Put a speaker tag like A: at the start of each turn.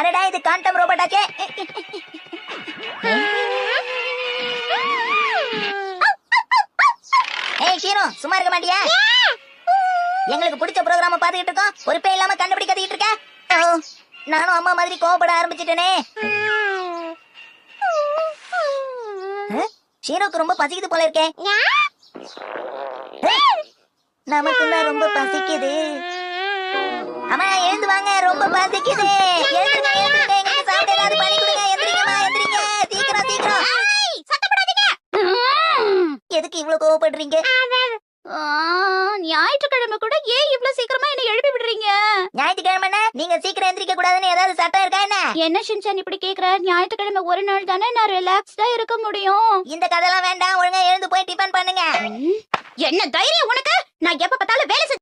A: அடடா இது காண்டம் ரோபோட்டாச்சே. ஏய் ஷீனு, சும்மா இருக்க மாட்டியா? எங்களுக்கு பிடிச்ச ப்ரோகிராம பாத்துக்கிட்டு இருக்கோம், பொறுப்பே இல்லாம கண்டுபிடி கத்திக்கிட்டு இருக்க. நானும் அம்மா மாதிரி கோவப்பட ஆரம்பிச்சிட்டேனே. ஷீனுக்கு ரொம்ப பசிக்குது போல இருக்கே. நமக்கு தான் ரொம்ப பசிக்குது. அம்மா எழுந்து வாங்க, ரொம்ப பசிக்குது. எழுந்துங்க எழுந்துங்க, எங்களுக்கு சாப்பிட ஏதாவது பண்ணி கொடுங்க. எந்திரிங்கம்மா எந்திரிங்க, சீக்கிரம் சீக்கிரம். எதுக்கு இவ்வளவு கோவப்படுறீங்க?
B: ஞாயிற்றுக்கிழமை கூட ஏன் இவ்வளவு சீக்கிரமா என்ன எழுப்பி விடுறீங்க?
A: ஞாயிற்றுக்கிழமை நீங்க சீக்கிரம் எந்திரிக்க கூடாதுன்னு ஏதாவது சட்டம் இருக்கா என்ன?
B: என்ன ஷின்சான் இப்படி கேக்குற? ஞாயிற்றுக்கிழமை ஒரு நாள் தானே நான் ரிலாக்ஸ்டா இருக்க முடியும்.
A: இந்த கதைலாம் வேண்டாம், ஒழுங்கா எழுந்து போய் டிபன் பண்ணுங்க.
B: என்ன தைரியம் உனக்கு? நான் எப்ப பார்த்தாலும் வேலை